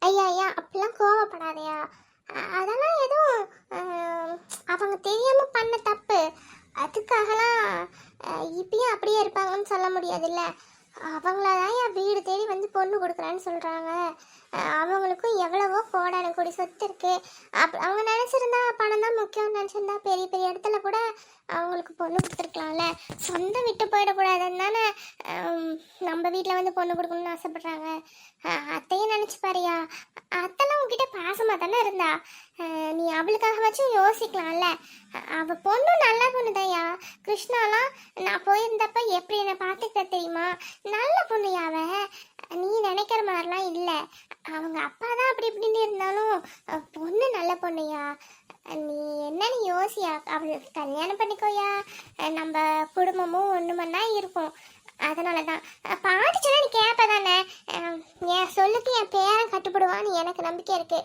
ஐயா ஐயா அப்படிலாம் கோவப்படாதயா. அதெல்லாம் எதுவும் அஹ், அவங்க தெரியாம பண்ண தப்பு. அதுக்காகலாம் இப்பயும் அப்படியே இருப்பாங்கன்னு சொல்ல முடியாதுல்ல. அவங்களதான் என் வீடு தேடி வந்து பொண்ணு கொடுக்குறேன்னு சொல்றாங்க. அவங்களுக்கும் எவ்வளவோ கோடான கோடி சொத்து இருக்கு. அவங்க நினைச்சிருந்தா பணம் தான் முக்கியம் நினைச்சிருந்தா பெரிய பெரிய இடத்துல கூட அவங்களுக்கு பொண்ணு கொடுத்துருக்கலாம்ல. சொந்தம் விட்டு போயிடக்கூடாதுன்னு தானே நம்ம வீட்டில் வந்து பொண்ணு கொடுக்கணும்னு ஆசைப்படுறாங்க. அத்தையும் நினச்சி பாரியா. அத்தெல்லாம் உங்ககிட்ட பாசமாக தானே இருந்தா. நீ அவளுக்காக வச்சும் யோசிக்கலாம்ல. அவள் பொண்ணு நல்ல பொண்ணு தான்யா. கிருஷ்ணாலாம் நான் போயிருந்தப்ப எப்படி என்னை பார்த்துக்கிட்ட தெரியுமா. நல்ல பொண்ணுயா அவ. நீ நினைக்கிற மாதிரிலாம் இல்லை. அவங்க அப்பா தான் அப்படி இப்படின்னு இருந்தாலும் பொண்ணு நல்ல பொண்ணுயா. நீ என்னன்னு யோசியா. அவளுக்கு கல்யாணம் பண்ணிக்கோயா. நம்ம குடும்பமும் ஒன்று மண்ணா இருக்கும். அதனால தான் பாட்டுச்சுன்னா நீ கேட்ப தானே. என் சொல்லுக்கு என் பேரன் கட்டுப்படுவான்னு எனக்கு நம்பிக்கை இருக்கு.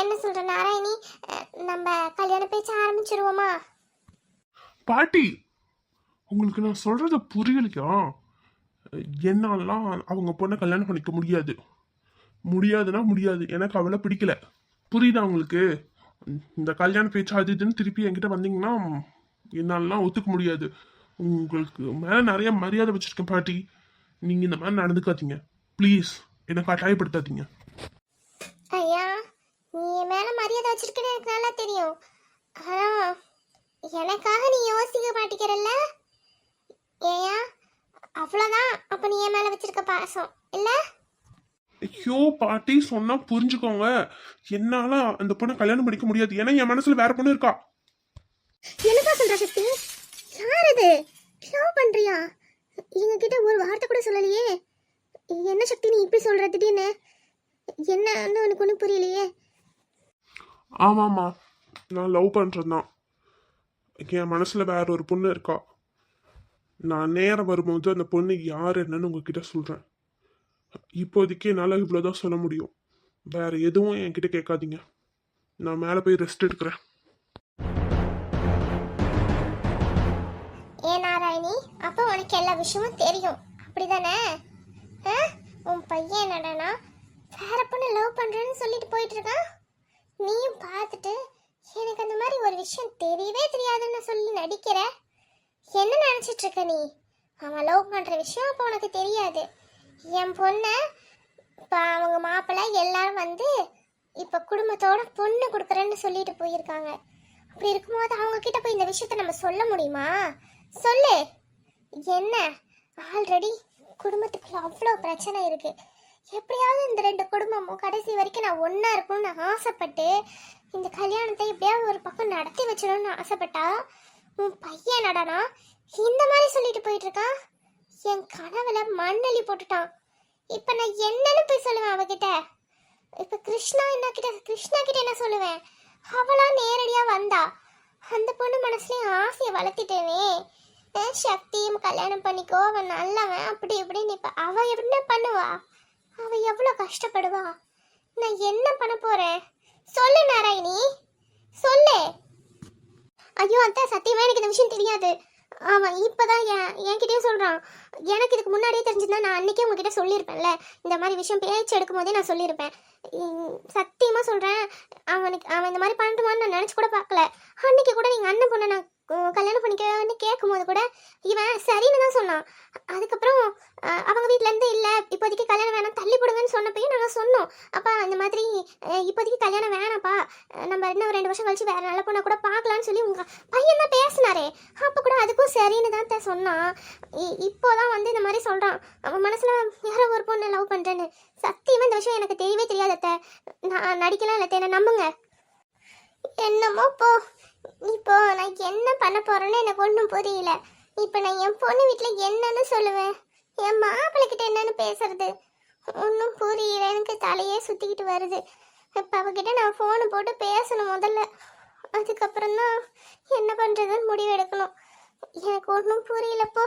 என்ன சொல்ற நாராயணி, நம்ம கல்யாண பேச்ச ஆரம்பிச்சிருவோமா? பாட்டி, உங்களுக்கு நான் சொல்றது புரியலையா? என்னாலாம் அவங்க பொண்ணை கல்யாணம் பண்ணிக்க முடியாது. முடியாதுன்னா முடியாது. எனக்கு அவளை பிடிக்கல. புரியுதா உங்களுக்கு? இந்த கல்யாண பேச்சு அது இதுன்னு திருப்பி என்கிட்ட வந்தீங்கன்னா என்னாலலாம் ஒத்துக்க முடியாது. உங்களுக்கு மேல நிறைய மரியாதை வச்சிருக்கேன் பாட்டி. நீங்க இந்த மாதிரி நடந்துக்காதீங்க ப்ளீஸ். என்னை கட்டாயப்படுத்தாதீங்க. ஐயா, நீ என் மேல மரியாதை வச்சிருக்கேன்னு எனக்கு நல்லா தெரியும். ஆனா எனக்காக நீ யோசிக்க மாட்டேங்கிறல்ல. ஏயா அவ்வளோதான். அப்ப நீ என் மேல வச்சிருக்க பாசம் இல்ல? ஐயோ பாட்டி, சொன்னா புரிஞ்சுக்கோங்க. என்னால அந்த பொண்ணை கல்யாணம் பண்ணிக்க முடியாது. ஏன்னா என் மனசுல வேற பொண்ணு இருக்கா. என்னக்கா சொல்ற சக்தி? யார் இது? லவ் பண்றியா? எங்க கிட்ட ஒரு வார்த்தை கூட சொல்லலையே. என்ன சக்தி நீ இப்படி சொல்ற திடீர்னு? என்னன்னு உனக்கு ஒன்றும் புரியலையே. ஆமாம்மா, நான் லவ் பண்றேன். என் மனசுல வேற ஒரு பொண்ணு இருக்கா. நான் நேரம் வரும்போது அந்த பொண்ணு யார் என்னன்னு உங்ககிட்ட சொல்றேன். இப்போதைக்கு என்னால் இவ்வளோதான் சொல்ல முடியும். வேற எதுவும் என்கிட்ட கேட்காதீங்க. நான் மேலே போய் ரெஸ்ட் எடுக்கிறேன். ஏ நாராயணி, அப்போ உனக்கு எல்லா விஷயமும் தெரியும் அப்படிதானே? உன் பையன் என்னடனா வேற பொண்ணு லவ் பண்றேன்னு சொல்லிட்டு போயிட்டு இருக்கான். நீயும் பார்த்துட்டு எனக்கு அந்த மாதிரி ஒரு விஷயம் தெரியவே தெரியாதுன்னு சொல்லி நடிக்கிற. என்ன நினைச்சிட்டு இருக்க நீ? அவன் லவ் பண்ற விஷயம் அப்போ உனக்கு தெரியாது. என் பொண்ணை இப்போ அவங்க மாப்பிள்ளை எல்லாரும் வந்து இப்போ குடும்பத்தோட பொண்ணு கொடுக்குறேன்னு சொல்லிட்டு போயிருக்காங்க. அப்படி இருக்கும்போது அவங்க கிட்ட போய் இந்த விஷயத்த நம்ம சொல்ல முடியுமா? சொல்லு. என்ன ஆல்ரெடி குடும்பத்துக்குள்ள அவ்வளோ பிரச்சனை இருக்கு. எப்படியாவது இந்த ரெண்டு குடும்பமும் கடைசி வரைக்கும் நான் ஒன்றா இருக்கணும்னு ஆசைப்பட்டு இந்த கல்யாணத்தை எப்படியாவது ஒரு பக்கம் நடத்தி வச்சிடணும்னு ஆசைப்பட்டா உன் பையன் நடனா இந்த மாதிரி சொல்லிட்டு போயிட்டு இருக்கான். என் கனவுல மண்ணெளி போட்டுட்டான். இப்ப நான் என்னன்னு போய் சொல்லுவேன் அவகிட்ட? இப்ப கிருஷ்ணா கிட்ட என்ன சொல்லுவேன்? அவளா நேரடியா வந்தா அந்த பொண்ணு மனசுலயும் ஆசையை வளர்த்திட்டேனே. சக்தியும் கல்யாணம் பண்ணிக்கோ, அவன் நல்லவன் அப்படி இப்படின்னு. இப்ப அவ என்ன பண்ணுவா? அவ எவ்வளவு கஷ்டப்படுவா? நான் என்ன பண்ண போறேன்? சொல்லு நாராயணி, சொல்லு. ஐயோ அத்தை, சத்தியமா எனக்கு இந்த விஷயம் தெரியாது. அவன் இப்பதான் என்கிட்டயே சொல்றான். எனக்கு இதுக்கு முன்னாடியே தெரிஞ்சிருந்தா நான் அன்னைக்கே உங்ககிட்ட சொல்லியிருப்பேன்ல. இந்த மாதிரி விஷயம் பேச்சு எடுக்கும் போதே நான் சொல்லியிருப்பேன். சத்தியமா சொல்றேன், அவன் இந்த மாதிரி பண்ணட்டுமான்னு நான் நினைச்சு கூட பார்க்கல. அன்னைக்கு கூட நீங்க அண்ணன் பொண்ணை நான் கல்யாணம் பண்ணிக்கன்னு கேட்கும்போது கூட இவன் சரின்னு தான் சொன்னான். அதுக்கப்புறம் அவங்க வீட்ல இருந்து இல்ல இப்போதைக்கு கல்யாணம் வேணாம் தள்ளி போடுங்கன்னு சொன்னப்பையும் நாங்கள் சொன்னோம். அப்பா இந்த மாதிரி இப்போதைக்கு கல்யாணம் வேணாப்பா, நம்ம இன்னும் 2 வருஷம் கழிச்சு வேற நல்ல பொண்ணை கூட பார்க்கலான்னு சொல்லி உங்க பையன் தான் பேசினாரே. அப்போ கூட அதுக்கும் சரின்னு தான் சொன்னான். இப்போதான் வந்து இந்த மாதிரி சொல்றான். அவன் மனசுல யாரோ ஒரு பொண்ணை லவ் பண்றேன்னு. சத்தியமா இந்த விஷயம் எனக்கு தெரியவே தெரியாதத்த. நான் நடிக்கலாம் இல்லை, என்ன நம்புங்க. என்னமோ போ. இப்போ நான் என்ன பண்ண போறேன்னு எனக்கு ஒன்றும் புரியல. இப்போ நான் என் பொண்ணு வீட்டில் என்னன்னு சொல்லுவேன்? என் மாப்பிள்ளைகிட்ட என்னன்னு பேசுறது? ஒன்றும் புரியல. எனக்கு தலையே சுற்றிக்கிட்டு வருது. இப்போ அவகிட்ட நான் ஃபோனு போட்டு பேசணும் முதல்ல. அதுக்கப்புறம் தான் என்ன பண்ணுறதுன்னு முடிவு எடுக்கணும். எனக்கு ஒன்றும் புரியலப்போ.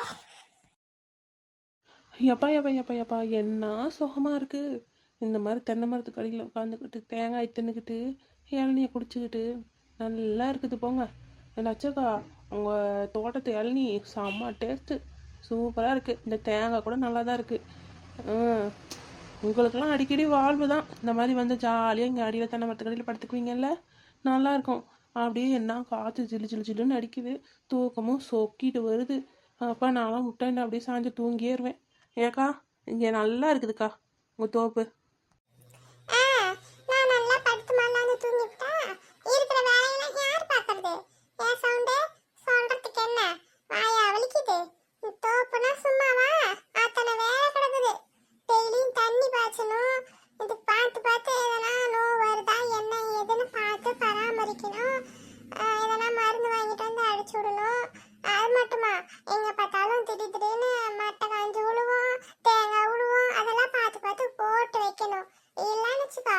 எப்பா எப்பா எப்பா எப்பா என்ன சுகமாக இருக்குது. இந்த மாதிரி தென்னை மரத்துக்கு அடியில் உட்காந்துக்கிட்டு தேங்காய் தின்னுக்கிட்டு இளநியை குடிச்சிக்கிட்டு நல்லா இருக்குது போங்க. லட்சக்கா, உங்கள் தோட்டத்து இளநீ செம்ம டேஸ்ட்டு, சூப்பராக இருக்குது. இந்த தேங்காய் கூட நல்லா தான் இருக்குது. உங்களுக்கெல்லாம் அடிக்கடி வாழ்வு தான். இந்த மாதிரி வந்து ஜாலியாக இங்கே அடியில் தென்னை மரத்துக்கடியில் படுத்துக்குவீங்கல்ல, நல்லாயிருக்கும். அப்படியே என்ன காற்று ஜில்லு ஜில்லு ஜில்லுன்னு அடிக்குது, தூக்கமும் சொக்கிட்டு வருது. அப்பா நான்லாம் முட்டைன்னு அப்படியே சாஞ்சு தூங்கிடுவேன். ஏக்கா இங்கே நல்லா இருக்குதுக்கா உங்கள் தோப்பு. ஆ, நான் நல்லா படுத்து மல்லாந்து தூங்கிவிட்டா இருக்கிற வேலையெல்லாம் யார் பார்க்கறது? என் சவுண்டு சொல்றதுக்கு என்ன வாயா வலிக்குது? தோப்புனா சும்மாவா? அத்தனை வேலை கிடக்குது. டெய்லியும் தண்ணி பாய்ச்சணும். இது பார்த்து பார்த்து எதனா நோய் வருதா என்ன ஏதுன்னு பார்த்து பராமரிக்கணும். எதனா மருந்து வாங்கிட்டு வந்து அடிச்சு விடணும். அது மட்டுமா, எங்க பார்த்தாலும் திடீர்னு மட்டை காஞ்சி விழுவோம், தேங்காய் விழுவோம். அதெல்லாம் பார்த்து பார்த்து போட்டு வைக்கணும். இல்லைன்னு வச்சுக்கோ,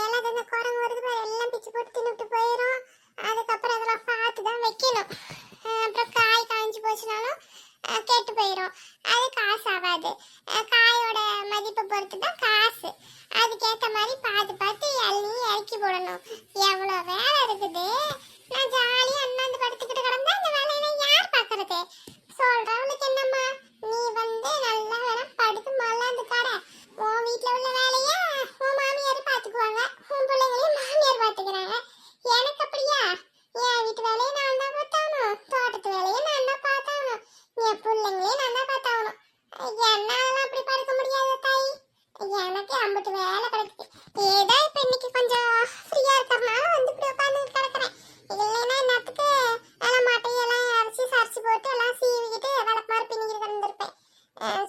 எல்லாத்தையும் இந்த குரங்கு வருது பாரு, எல்லாம் பிச்சு போட்டு தின்னுட்டு போயிடும். அதுக்கப்புறம் அதெல்லாம் பார்த்து தான் வைக்கணும். அப்புறம் காய் காய்ஞ்சி போச்சுனாலும் கெட்டு போயிடும். அது காசு ஆகாது. காயோட மதிப்பை பொறுத்து தான் காசு. அதுக்கேற்ற மாதிரி பார்த்து பார்த்து எல்லாம் இறக்கி போடணும். எவ்வளோ வேலை இருக்குது. நான் ஜாலியாக அண்ணாந்து படுத்துக்கிட்டு கிடந்தா இந்த வேலையெல்லாம் யார் பார்க்கறது? சொல்றவளுக்கு என்னம்மா, நீ வந்து நல்லா வேணா படுத்து மல்லாந்து கடை. உன் வீட்டில் உள்ள வேலையை உன் மாமியார் பார்த்துக்குவாங்க, உன் பிள்ளைங்களையும் மாமியார் பார்த்துக்கிறாங்க. எனக்கு அப்படியா? என் வீட்டு வேலையை நான் தான் பார்த்தாகணும், தோட்டத்து வேலையை நான் தான் பார்த்தாகணும், என் பிள்ளைங்களையும் நான் தான் பார்த்தாகணும். என்னால அப்படி படுக்க முடியாது தாய். எனக்கு அம்பட்டு வேலை கிடக்குது. ஏதோ இப்போ இன்னைக்கு கொஞ்சம் ஃப்ரீயா இருக்கிறதுனால வந்து இப்படி உட்காந்து கிடக்குறேன். இல்லைன்னா என்னத்துக்கு எல்லாம் மாட்டையெல்லாம் அரைச்சி சரிச்சு போட்டு எல்லாம் சீவிக்கிட்டு விளக்கு மாதிரி பின்னிக்கிட்டு கிடந்திருப்பேன்.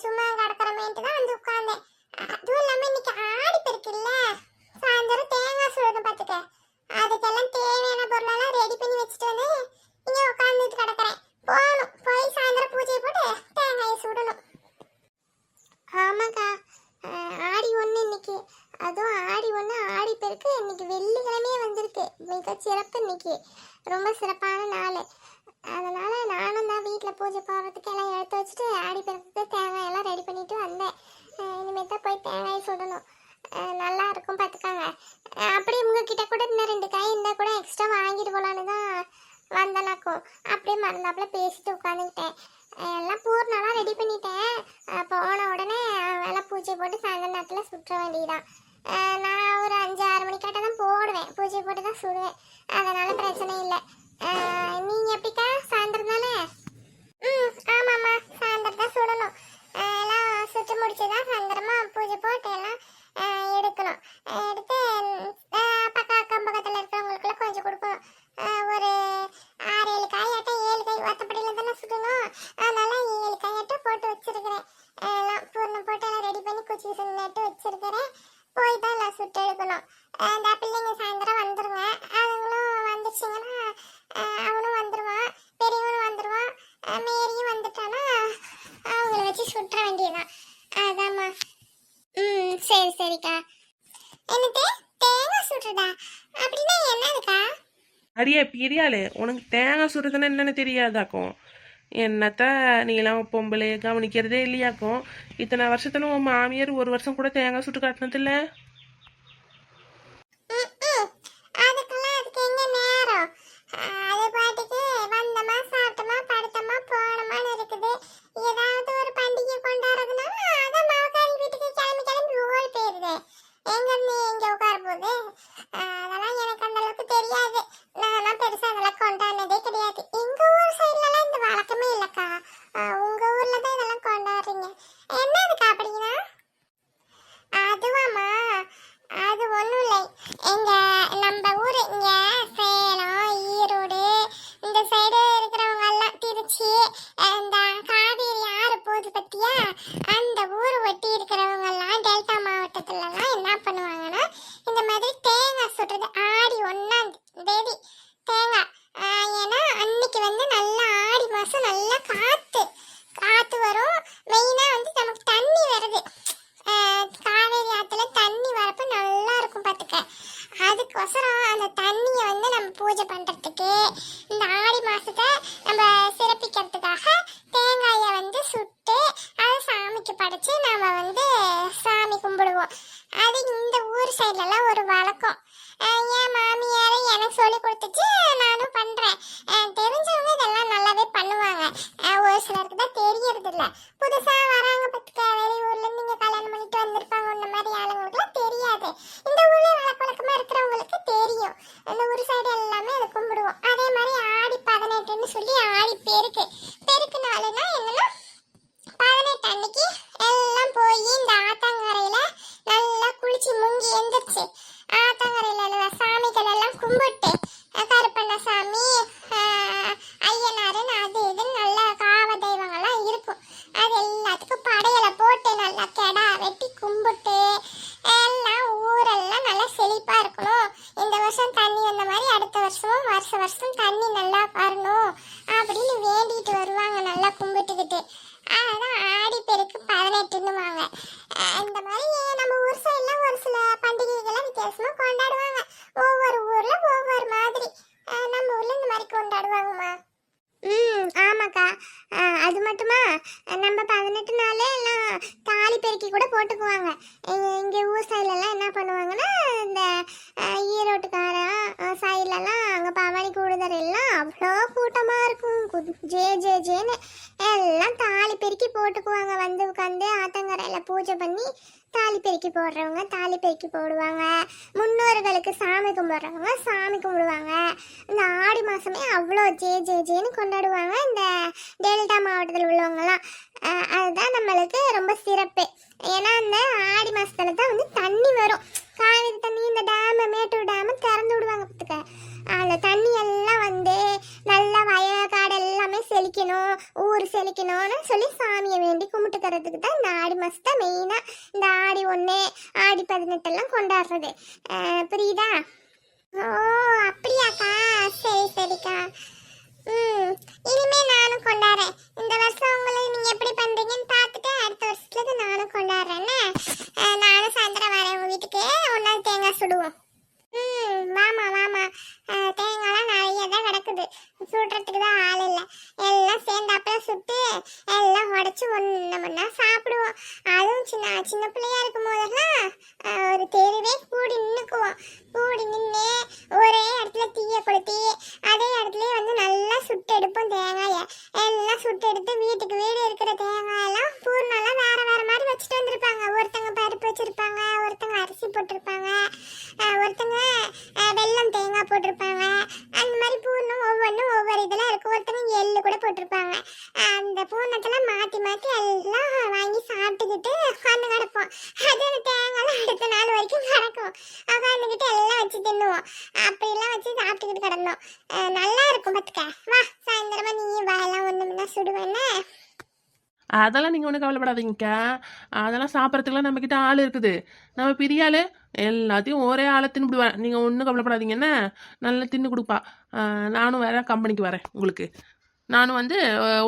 சும்மா கிடக்கிறமேன்ட்டு தான் வந்து உட்காந்தேன். அதுவும் இல்லாமல் இன்னைக்கு ஆடி பெருக்குல்ல, சாயந்தரம் தேங்காய் சுடணும் பார்த்துக்க. அதுக்கெல்லாம் தேவையான பொருளெல்லாம் ரெடி பண்ணி வச்சுட்டு வந்து இங்கே உட்காந்துட்டு கிடக்குறேன். போகணும், போய் சாயந்தரம் பூஜையை போட்டு தேங்காயை சுடணும். ஆமாக்கா, ஆடி ஒன்று இன்னைக்கு. அதுவும் ஆடி ஒன்று ஆடி பெருக்கு இன்னைக்கு வெள்ளிக்கிழமையே வந்திருக்கு. மிக சிறப்பு இன்னைக்கு, ரொம்ப சிறப்பான நாள். அதனால நானும் தான் வீட்டில் பூஜை போடுறதுக்கு எல்லாம் எடுத்து வச்சுட்டு ஆடி பெருக்குக்கு தேங்காய் எல்லாம் ரெடி பண்ணிட்டு வந்தேன். இனிமேல் தான் போய் தேங்காய் சுடணும். நல்லா இருக்கும் பார்த்துக்காங்க. அப்படியே உங்ககிட்ட கூட இன்னும் 2 காய் இருந்தால் கூட எக்ஸ்ட்ரா வாங்கிட்டு போகலான்னு தான் வந்தனாக்கும். அப்படியே மறந்தாப்புல பேசிட்டு உட்காந்துக்கிட்டேன். எல்லாம் பூர்ணெல்லாம் ரெடி பண்ணிட்டேன். போன உடனே எல்லாம் பூஜை போட்டு சாயந்தரம் நேரத்தில் சுற்ற வேண்டியதான். நான் ஒரு 5-6 மணிக்காட்ட தான் போடுவேன், பூஜை போட்டு தான் சுடுவேன். அதனால பிரச்சனை இல்லை. நீங்கள் எப்படிக்கா? சாயந்தரம் தானே? ஆமாம்மா, சாயந்தரம் தான் சுடணும். எல்லாம் சுற்றி முடிச்சு தான் சாயந்தரமா பூஜை போட்டு எல்லாம் எடுக்கணும். எடுத்து அக்கம் பக்கத்தில் இருக்கிறவங்களுக்குலாம் கொஞ்சம் கொடுக்கணும். ஒரு 6-7 காயாட்டம், 7 காய் ஒத்தப்படியில் தானே சுடணும். அதனால 7 காயாட்டம் போட்டு வச்சிருக்கிறேன். எல்லாம் பூர்ணம் போட்டு எல்லாம் ரெடி பண்ணி குச்சி நட்டு வச்சிருக்கிறேன். போய் தான் எல்லாம் சுட்டு எடுக்கணும். அந்த பிள்ளைங்க சாயந்தரம் வந்துருங்க. அவங்களும் வந்துச்சுங்கன்னா அவனும் வந்துடுவான், பெரியவனும் வந்துடுவான், மேரியும் வந்துட்டானா அவங்கள வச்சு சுற்ற வேண்டியதுதான். அதாம்மா. சரி சரிக்கா. எனக்கு தேங்காய் சுடுறதா அப்படின்னா என்னதுக்கா? அடியே பெரியாளே, உனக்கு தேங்காய் சுடுறதுன்னு என்னன்னு தெரியாதாக்கும். என்னத்த நீலாம் பொம்பளை கவனிக்கிறதே இல்லையாக்கும். இத்தனை வருஷத்துல உன் மாமியார் ஒரு வருஷம் கூட தேங்காய் சுட்டு காட்டினதில்ல. அதுக்கெல்லாம் அதுக்கு எங்க நேரம்? அது பாட்டுக்கு வந்தமா சாப்பிட்டமா படுத்தமா போனமான்னு இருக்குது. ஏதாவது ஒரு பண்டிகை கொண்டாடுறதுனா அதான் மாவக்காரி வீட்டுக்கு கிளம்பி கிளம்பி ஓடி போயிருது. எங்க இருந்து எங்க உட்கார போகுது? அதெல்லாம் எனக்கு அந்த அளவுக்கு தெரியாது. நான்லாம் பெருசா அதெல்லாம் கொண்டாடினதே கிடையாது. எங்க ஊர் சைட்லலாம் இந்த வழக்கமே இல்லக்கா. உங்க ஊர்ல தான் இதெல்லாம் கொண்டாடுறீங்க. என்னதுக்கா அப்படின்னா? அதுவாமா, அது ஒன்றும் இல்லை. நம்ம ஊர் இங்க சேலம், ஈரோடு இந்த சைடு இருக்கிறவங்க எல்லாம், திருச்சி, இந்த காவேரி ஆறு போகுது பத்தியா, அந்த ஊர் ஒட்டி இருக்கிறவங்க எல்லாம் டெல்டா மாவட்டத்துலலாம் என்ன பண்ணுவாங்கன்னா, இந்த மாதிரி தேங்காய் சுடுறது ஆடி 1ஆம் தேதி தேங்காய். ஏன்னா அன்னைக்கு வந்து நல்லா ஆடி மாதம் நல்லா காற்று வரும். மெயினாக வந்து நமக்கு தண்ணி வருது. காவேரி ஆற்றுல தண்ணி வரப்ப நல்லா இருக்கும் பார்த்துக்க. அதுக்கோசரம் அந்த தண்ணியை வந்து நம்ம பூஜை பண்ணுறதுக்கு, இந்த ஆடி மாதத்தை நம்ம சிறப்பிக்கிறதுக்காக தேங்காயை வந்து சுட்டு அதை சாமிக்கு படைச்சி நம்ம வந்து சாமி கும்பிடுவோம். அது இந்த ஊர் சைட்லலாம் ஒரு வழக்கம். என் மாமியார் எனக்கு சொல்லி கொடுத்துச்சு, நானும் பண்ணுறேன். தெரிஞ்சவங்க இதெல்லாம் நல்லாவே பண்ணுவாங்க. ஒரு சிலருக்கு தான் தெரியறது இல்லை. புதுசாக வராங்க பார்த்துக்க, வெளியூர்லேருந்து இங்கே கல்யாணம் பண்ணிட்டு வந்திருப்பாங்க. இந்த மாதிரி இந்த ஊர்ல வழக்கமா இருக்கிறவங்களுக்கு தெரியும். அந்த ஊர் சைடு எல்லாமே அதை கும்பிடுவோம். அதே மாதிரி ஆடி 18ன்னு சொல்லி ஆடி பெருக்கு நாளுனா என்னன்னா 18 அன்னைக்கு எல்லாம் போய் இந்த ஆத்தங்கரையில நல்லா குளிச்சு முங்கி எந்திரிச்சு ஆத்தங்கரையில சாமிகள் எல்லாம் கும்பிட்டு கருப்பண்ண சாமி ஐயனாருன்னு அது இதுன்னு நல்ல காவ தெய்வங்கள்லாம் இருக்கும். அது எல்லாத்துக்கும் படையலை போட்டு நல்லா கெடா வெட்டி கும்பிட்டு எல்லாம் ஊரெல்லாம் நல்லா செழிப்பா இருக்கணும். இந்த வருஷம் தண்ணி வந்த மாதிரி அடுத்த வருஷமும் வருஷம் தண்ணி நல்லா வரணும் அப்படின்னு வேண்டிட்டு வருவாங்க நல்லா கும்பிட்டுக்கிட்டு. அதான் ஆடி பெருக்கு 18ன்னுவாங்க. இந்த மாதிரி நம்ம ஊர் சைட்லாம் ஒரு சில பண்டிகைகள்லாம் வித்தியாசமா கொண்டாடுவாங்க. ஒவ்வொரு ஊர்ல ஒவ்வொரு மாதிரி. நம்ம ஊர்ல இந்த மாதிரி கொண்டாடுவாங்கம்மா. ஆமாக்கா. அது மட்டுமா நம்ம 18 நாளே எல்லாம் தாலி பெருக்கி கூட போட்டுக்குவாங்க. இங்கே ஊர் சைட்லலாம் என்ன பண்ணுவாங்கன்னா இந்த ஈரோட்டுக்காரன் சைட்லலாம் அங்கே பவானி கூடுதல் எல்லாம் அவ்வளோ கூட்டமாக இருக்கும். ஜேன்னு எல்லாம் தாலி பெருக்கி போட்டுக்குவாங்க. வந்து உட்காந்து ஆத்தங்கரையில் பூஜை பண்ணி தாலி பெருக்கி போடுறவங்க தாலி பெருக்கி போடுவாங்க. முன்னோர்களுக்கு சாமி கும்பிட்றவங்க சாமி கும்பிடுவாங்க. இந்த ஆடி மாதமே அவ்வளோ ஜேன்னு கொண்டாடுவாங்க இந்த டெல்டா மாவட்டத்தில் உள்ளவங்கலாம். அதுதான் நம்மளுக்கு ரொம்ப சிறப்பு. ஏன்னா அந்த ஆடி மாதத்துல தான் வந்து தண்ணி வரும். காவிரி தண்ணி இந்த டேமு மேட்டூர் டேமு திறந்து விடுவாங்க. பார்த்துக்க அந்த தண்ணி எல்லாம் வந்து நல்லா வயக்காடு எல்லாமே செழிக்கணும், ஊர் செழிக்கணும்னு சொல்லி சாமியை வேண்டி கும்பிட்டுக்கிறதுக்கு தான் இந்த ஆடி மாதத்தை மெயினாக இந்த ஆடி 1 ஆடி 18 எல்லாம் கொண்டாடுறது. புரியுதா? ஓ அப்படியாக்கா, சரிக்கா. இனிமே நானும் கொண்டாடுறேன். இந்த வருஷம் உங்களை நீங்க எப்படி பண்றீங்கன்னு பார்த்துட்டு அடுத்த வருஷத்துல நானும் கொண்டாடுறேன்னு. நானும் சாயந்தரம் வரேன் உங்க வீட்டுக்கு. ஒன்னா தேங்காய் சுடுவோம். வாமா. தேங்காய்லாம் நிறைய தான் கிடக்குது. சுடுறதுக்கு தான் ஆள் இல்லை. எல்லாம் சேர்ந்தாப்புல சுட்டு எல்லாம் உடச்சி ஒன்னா சாப்பிடுவோம். அதுவும் சின்ன பிள்ளையா இருக்கும் போதெல்லாம் ஒரு தெருவே கூடி நின்றுக்குவோம். கூடி நின்று ஒரே இடத்துல தீய கொளுத்தி அதே இடத்துல வந்து நல்லா சுட்டு எடுப்போம். தேங்காயை எல்லாம் சுட்டு எடுத்து வீட்டுக்கு வீடு இருக்கிற தேங்காயெல்லாம் பூர்ணெல்லாம் வேற மாதிரி வச்சுட்டு வந்திருப்பாங்க. ஒருத்தங்க பருப்பு வச்சிருப்பாங்க, ஒருத்தங்க அரிசி போட்டிருப்பாங்க, ஒருத்தங்க வெல்லம் தேங்காய் போட்டிருப்பாங்க. அந்த மாதிரி பூர்ணம் ஒவ்வொன்றும் ஒவ்வொரு இதெல்லாம் இருக்கும். ஒருத்தங்க எள்ளு கூட போட்டிருப்பாங்க. அந்த பூர்ணத்தெல்லாம் மாற்றி எல்லாம் வாங்கி சாப்பிட்டுக்கிட்டு உட்காந்து கிடப்போம். அது அந்த தேங்காய்லாம் அடுத்த நாள் வரைக்கும் கிடக்கும். உட்காந்துக்கிட்டு எல்லாம் வச்சு தின்னுவோம். அப்படிலாம் வச்சு சாப்பிட்டுக்கிட்டு கிடந்தோம். நல்லா இருக்கும். பார்த்துக்க வா, சாயந்தரமா நீயும் வா, எல்லாம் ஒன்றுமுன்னா சுடுவேன்னு. அதெல்லாம் நீங்கள் ஒன்றும் கவலைப்படாதீங்கக்கா. அதெல்லாம் சாப்பிட்றதுக்குலாம் நம்மக்கிட்ட ஆள் இருக்குது. நம்ம பெரிய ஆள் எல்லாத்தையும் ஒரே ஆளை தின்னுபிடுவேன். நீங்கள் ஒன்றும் கவலைப்படாதீங்க. என்ன நல்லா தின்னு கொடுப்பா. நானும் வேற கம்பெனிக்கு வரேன். உங்களுக்கு நானும் வந்து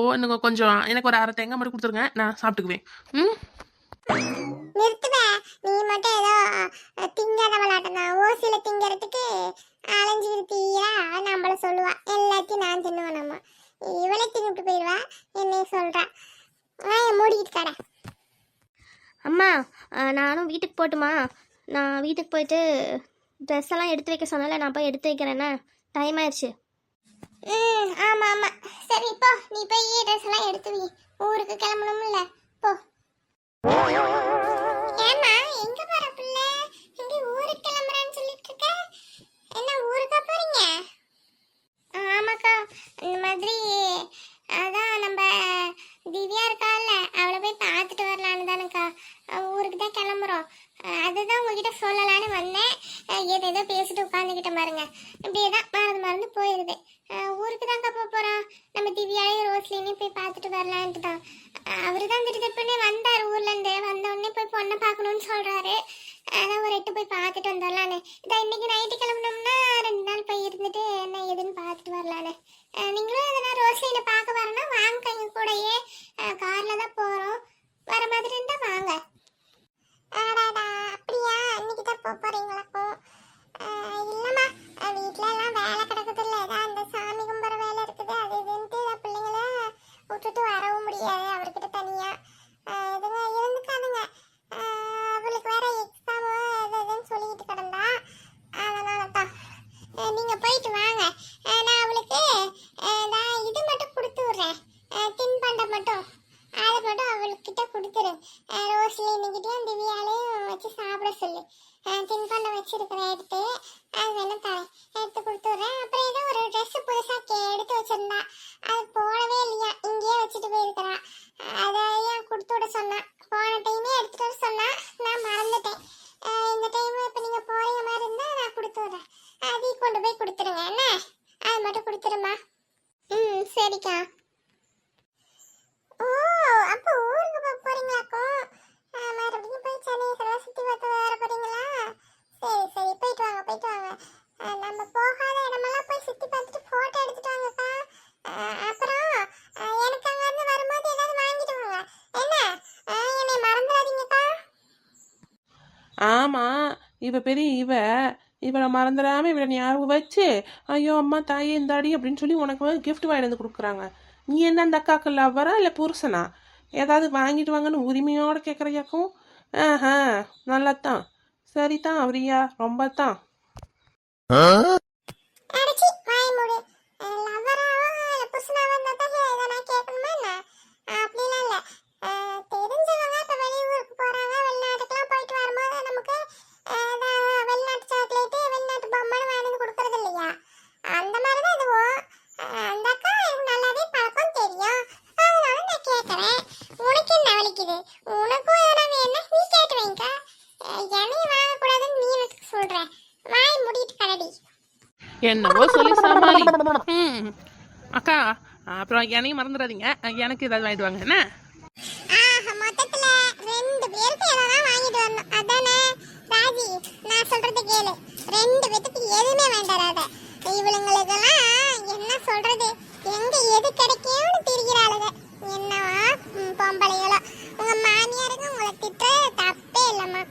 ஒன்று கொஞ்சம் எனக்கு ஒரு 1/2 தேங்காய் மட்டும் கொடுத்துருங்க, நான் சாப்பிட்டுக்குவேன். நிறுத்துவேன். நீ மட்டும் ஏதோ திங்காத விளையாட்டம் தான். ஓசியில திங்கிறதுக்கு அலைஞ்சிக்கிட்டு தீரா நம்மள சொல்லுவா. எல்லாத்தையும் நான் தின்னுவேன். நம்ம இவளே தின்னுட்டு போயிடுவா. என்னைய சொல்றா. மூடிக்கிட்டு கடை. அம்மா, நானும் வீட்டுக்கு போட்டுமா? நான் வீட்டுக்கு போயிட்டு ட்ரெஸ் எல்லாம் எடுத்து வைக்க சொன்னால, நான் போய் எடுத்து வைக்கிறேன்னா. டைம் ஆயிடுச்சு. ஆமா. சரி போ, நீ போய் ட்ரெஸ் எல்லாம் எடுத்து வை. ஊருக்கு கிளம்பணும்ல, போ. ஏமா எங்க போற பிள்ளை? எங்க ஊருக்கு கிளம்புறான்னு சொல்லிட்டு இருக்க? என்ன ஊருக்கா போறீங்க? ஆமாக்கா, இந்த மாதிரி அதான் நம்ம திவ்யா இருக்கால, அவளை போய் பார்த்துட்டு வரலான்னு தானேக்கா ஊருக்கு தான் கிளம்புறோம். அதுதான் உங்ககிட்ட சொல்லலான்னு வந்தேன். ஏதோ பேசிட்டு உட்காந்துக்கிட்ட பாருங்க. இப்படியே தான் மறந்து போயிடுது. ஊருக்கு தான்க்கா போகிறோம். நம்ம திவ்யாலையும் ரோஸ்லினையும் போய் பார்த்துட்டு வரலான்ட்டு தான். அவரு தான் திடீர்னு வந்தார் ஊர்லேருந்து. வந்த உடனே போய் பொண்ணை பார்க்கணுன்னு சொல்கிறாரு. அதான் ஒரு 8 போய் பார்த்துட்டு வந்துடலான்னு. இதான் இன்னைக்கு நைட்டு கிளம்புனோம்னா 2 நாள் போய் இருந்துட்டு என்ன ஏதுன்னு பார்த்துட்டு வரலான்னு. நீங்களும் எதனா ரோஸ்லினை பார்க்க வரணும்னா வாங்க. எங்கள் கூடயே காரில் தான் போகிறோம். வர மாதிரி இருந்தால் வாங்க. அப்படியா? இன்னைக்கு தான் போகிறீங்களாக்கும்? இல்லைம்மா, வீட்டில எல்லாம் வேலை கிடக்குது இல்லை. ஏதாவது அந்த சாமி கும்பிட்ற வேலை இருக்குது. அது இதுன்ட்டு பிள்ளைங்கள விட்டுட்டு வரவும் முடியாது அவர்கிட்ட தனியாக. இதுங்க இருந்துக்காதுங்க. அவளுக்கு வேற எக்ஸாமு இதுன்னு சொல்லிக்கிட்டு கிடந்தா. அதனால தான் நீங்கள் போயிட்டு வாங்க. நான் அவளுக்கு நான் இது மட்டும் கொடுத்து விட்றேன். தின்பண்டம் மட்டும் அதை மட்டும் அவள்கிட்ட கொடுத்துரு. ரோஸ்லின்கிட்டையும் திவ்யாலையும் வச்சு சாப்பிட சொல்லு. தின் தின்பண்ட வச்சிருக்கிறேன் எடுத்து, அது வேணா தரேன், எடுத்து கொடுத்துட்றேன். அப்புறம் ஏதோ ஒரு ட்ரெஸ் புதுசா எடுத்து வச்சிருந்தா, அது போடவே இல்லையா, இங்கேயே வச்சுட்டு போயிருக்கிறா. அதை ஏன் கொடுத்து விட சொன்னா, போன டைமே எடுத்துட்டு வர சொன்னா, நான் மறந்துட்டேன். இந்த டைம் இப்போ நீங்க போறீங்க மாதிரி இருந்தா நான் கொடுத்து விடுறேன், அதையும் கொண்டு போய் கொடுத்துருங்க என்ன, அது மட்டும் கொடுத்துருமா. ம் சரிக்கா. ஓ அப்போ ஊருக்கு போக போறீங்களாக்கும், மறுபடியும் போய் சென்னையை சுற்றி பார்த்து வர போறீங்களா? சரி சரி, போயிட்டு வாங்க போயிட்டு வாங்க. நம்ம போகாத இடமெல்லாம் போய் சுற்றி பார்த்துட்டு ஃபோட்டோ எடுத்துட்டு வாங்கக்கா. அப்புறம் எனக்கு அங்கேருந்து வரும்போது ஏதாவது வாங்கிட்டு வாங்க என்ன, என்னை மறந்துடாதீங்கக்கா. ஆமாம், இவளை மறந்துடாமல் இவளை ஞாபகம் வச்சு ஐயோ அம்மா தாயே இந்தாடி அப்படின்னு சொல்லி உனக்கு கிஃப்ட் வாங்கிட்டு வந்து கொடுக்குறாங்க. நீ என்ன அந்த அக்காக்கு லவ்வரா இல்லை புருஷனா? ஏதாவது வாங்கிட்டு வாங்கன்னு உரிமையோடு கேட்குறையாக்கும். ஆஹா நல்லாத்தான், சரிதான், அவரியா ரொம்ப தான். அடச்சி வாய் மூடு. லவ்வராவோ இல்லை புருஷனாவோ இருந்தால் தான் இதை நான் கேட்கணுமா என்ன? அப்படிலாம் இல்லை. தெரிஞ்சவங்க இப்போ வெளியூருக்கு போகிறாங்க, வெளிநாட்டுக்கெல்லாம் போயிட்டு வரும்போது நமக்கு வெளிநாட்டு சாக்லேட்டு வெளிநாட்டு பொம்மைன்னு வாங்கி கொடுக்கறது இல்லையா, அந்த மாதிரி தான் இதுவும். அந்த அக்கா எனக்கு நல்லாவே பழக்கம் தெரியும், அதனால நான் கேட்குறேன். உனக்கு என்ன வலிக்குது? உனக்கும் எதனா வேணா நீ கேட்டு வைங்க, என்னையும் வாங்கக்கூடாதுன்னு நீ எனக்கு சொல்கிற. வாய் மூடிட்டு கடடி. என்னவோ சொல்லி சமாளி. அக்கா அப்புறம் என்னையும் மறந்துடாதீங்க, எனக்கு ஏதாவது வாங்கிட்டு வாங்க என்ன. மொத்தத்துல 2 பேருக்கு எதனா வாங்கிட்டு வரணும் அதானே ராஜி? நான் சொல்றது கேளு, 2 பேத்துக்கு எதுவுமே வேண்டாராத. இவளுங்களுக்கெல்லாம் என்ன சொல்றது, எங்க எது கிடைக்கும்னு திரிகிறாளுங்க. என்னவா பொம்பளைகளோ, உங்க மாமியாருக்கு உங்களை திட்ட தப்பே இல்லம்மா.